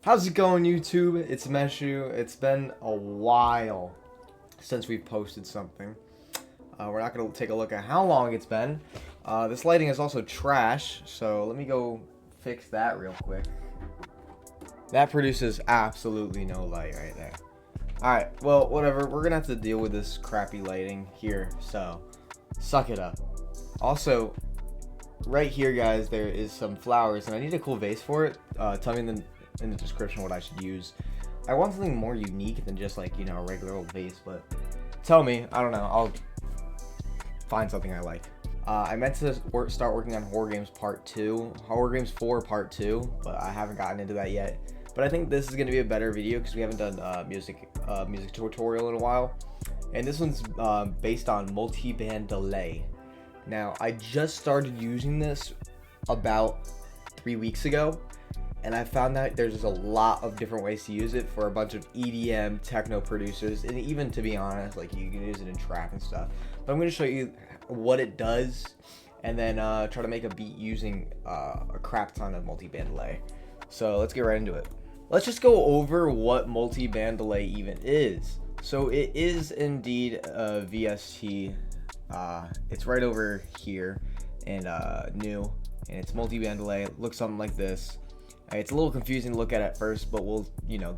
How's it going, YouTube? It's Meshu. It's been a while since we've posted something. We're not going to take a look at how long it's been. This lighting is also trash, so let me go fix that real quick. That produces absolutely no light right there. Alright, well, whatever. We're going to have to deal with this crappy lighting here, so suck it up. Also, right here, guys, there is some flowers, and I need a cool vase for it. Tell me in the description what I should use. I want something more unique than just like, a regular old vase, but tell me. I don't know. I'll find something I like. I meant to start working on Horror Games Part 2, Horror Games 4 Part 2, but I haven't gotten into that yet. But I think this is going to be a better video because we haven't done music tutorial in a while. And this one's based on Multiband Delay. Now, I just started using this about 3 weeks ago, and I found that there's just a lot of different ways to use it for a bunch of EDM techno producers, and even, to be honest, like, you can use it in trap and stuff. But I'm going to show you what it does, and then try to make a beat using a crap ton of multiband delay. So let's get right into it. Let's just go over what multiband delay even is. So it is indeed a VST. It's right over here and new, and it's multiband delay. It looks something like this. It's a little confusing to look at first, but we'll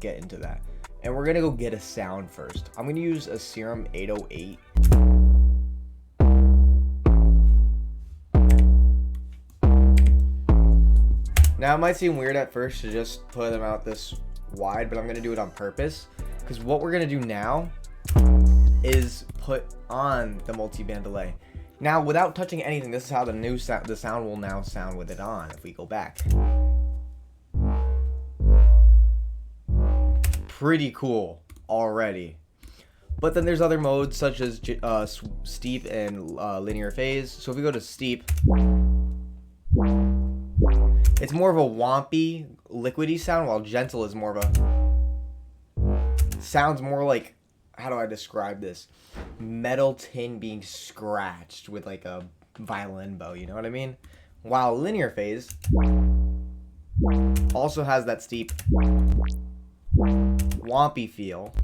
get into that. And we're gonna go get a sound first. I'm gonna use a Serum 808. Now it might seem weird at first to just put them out this wide, but I'm gonna do it on purpose, because what we're gonna do now is put on the multiband delay. Now, without touching anything, this is how the sound will now sound with it on. If we go back, pretty cool already. But then there's other modes such as steep and linear phase. So if we go to steep, it's more of a wompy, liquidy sound, while gentle is more of a sounds more like, how do I describe this? Metal tin being scratched with like a violin bow, you know what I mean? While linear phase also has that steep, wompy feel,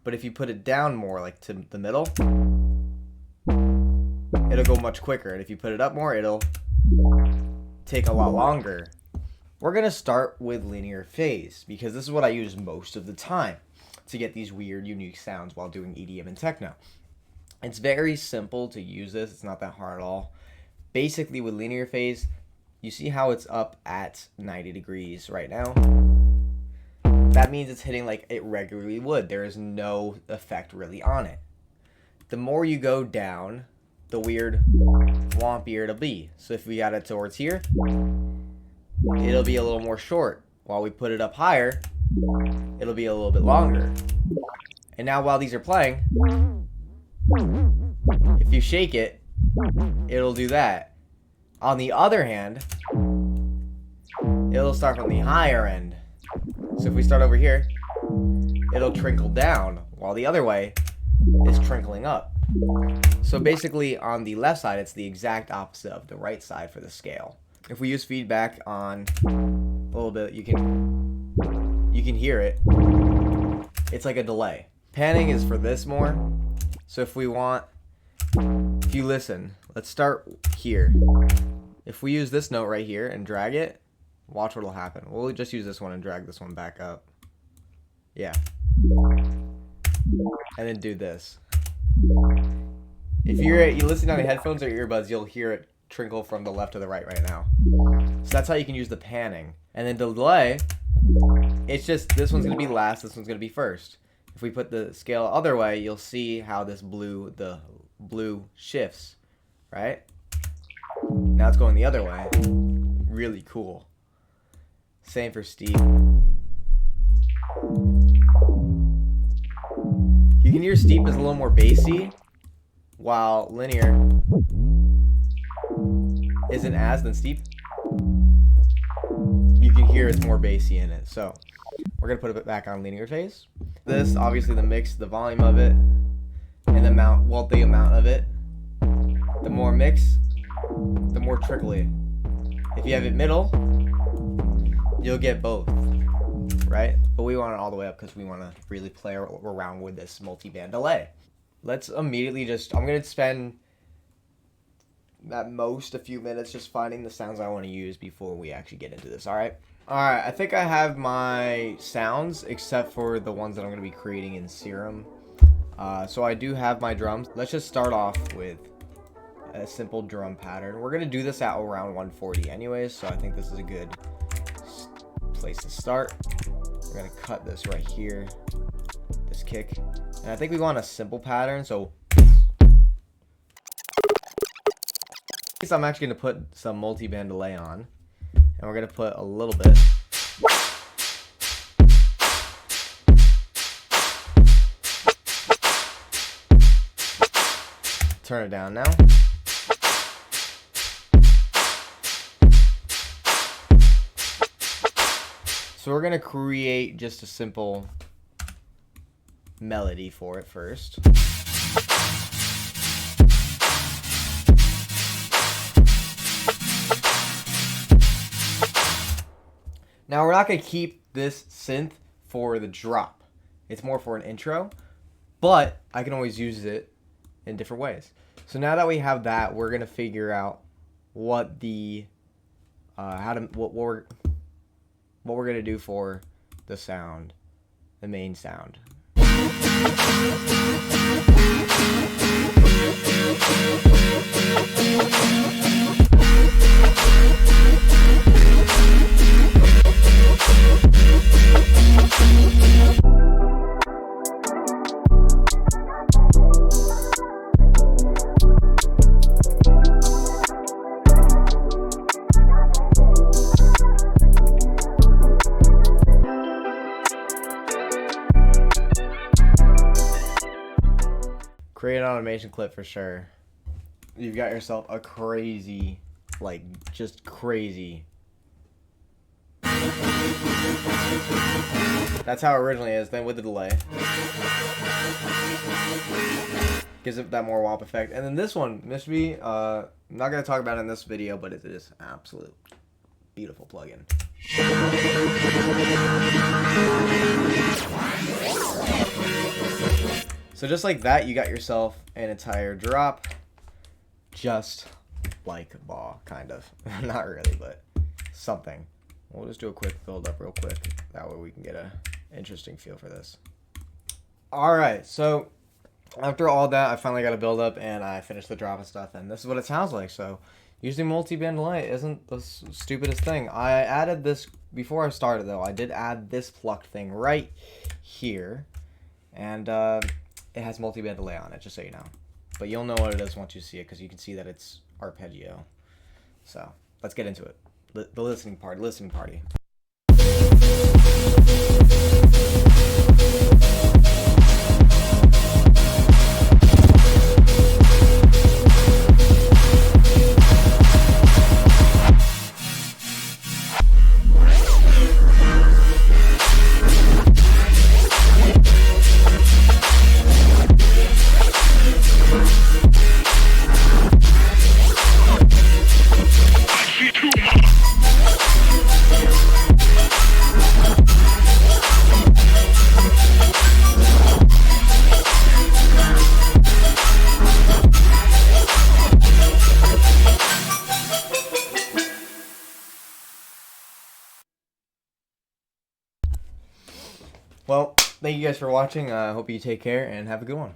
but if you put it down more, like to the middle, it'll go much quicker. And if you put it up more, it'll take a lot longer. We're gonna start with linear phase because this is what I use most of the time to get these weird, unique sounds while doing EDM and techno. It's very simple to use this. It's not that hard at all. Basically, with linear phase, you see how it's up at 90 degrees right now? That means it's hitting like it regularly would. There is no effect really on it. The more you go down, the weird wompier it'll be. So if we got it towards here, it'll be a little more short. While we put it up higher, it'll be a little bit longer. And now while these are playing, if you shake it, it'll do that. On the other hand, it'll start from the higher end. So if we start over here, it'll trickle down, while the other way is trickling up. So basically on the left side, it's the exact opposite of the right side for the scale. If we use feedback on a little bit, you can hear it. It's like a delay. Panning is for this more. So if you listen, let's start here. If we use this note right here and drag it, watch what'll happen. We'll just use this one and drag this one back up. Yeah. And then do this. If you're listening on the headphones or earbuds, you'll hear it trickle from the left to the right now. So that's how you can use the panning. And then delay, it's just this one's gonna be last, this one's gonna be first. If we put the scale other way, you'll see how the blue shifts, right? Now it's going the other way. Really cool. Same for steep. You can hear steep is a little more bassy, while linear isn't as than steep. You can hear it's more bassy in it. So we're gonna put it back on linear phase. This, obviously, the mix, the volume of it, and the amount of it. The more mix, the more trickly. If you have it middle, you'll get both. right? But we want it all the way up because we want to really play around with this multi-band delay. Let's immediately I'm going to spend at most a few minutes just finding the sounds I want to use before we actually get into this, alright? Alright, I think I have my sounds except for the ones that I'm going to be creating in Serum. So I do have my drums. Let's just start off with a simple drum pattern. We're going to do this at around 140 anyways, so I think this is a good place to start. We're going to cut this right here, this kick. And I think we want a simple pattern, so I'm actually going to put some multi-band delay on, and we're going to put a little bit. Turn it down now. So we're going to create just a simple melody for it first. Now we're not going to keep this synth for the drop. It's more for an intro, but I can always use it in different ways. So now that we have that, we're going to figure out what the what we're going to do for the sound, the main sound. Create an automation clip for sure. You've got yourself a crazy, like, just crazy. That's how it originally is, then with the delay. Gives it that more wop effect. And then this one, Mystery, I'm not going to talk about it in this video, but it is an absolute beautiful plugin. So just like that, you got yourself an entire drop, just like a ball, kind of. Not really, but something. We'll just do a quick build up real quick. That way we can get an interesting feel for this. Alright, so after all that, I finally got a build up and I finished the drop and stuff, and this is what it sounds like. So using multi-band delay isn't the stupidest thing. I added this, before I started though, I did add this plucked thing right here. And it has multi-band delay on it, just so you know. But you'll know what it is once you see it, because you can see that it's arpeggio. So let's get into it. The listening party. Well, thank you guys for watching. I hope you take care and have a good one.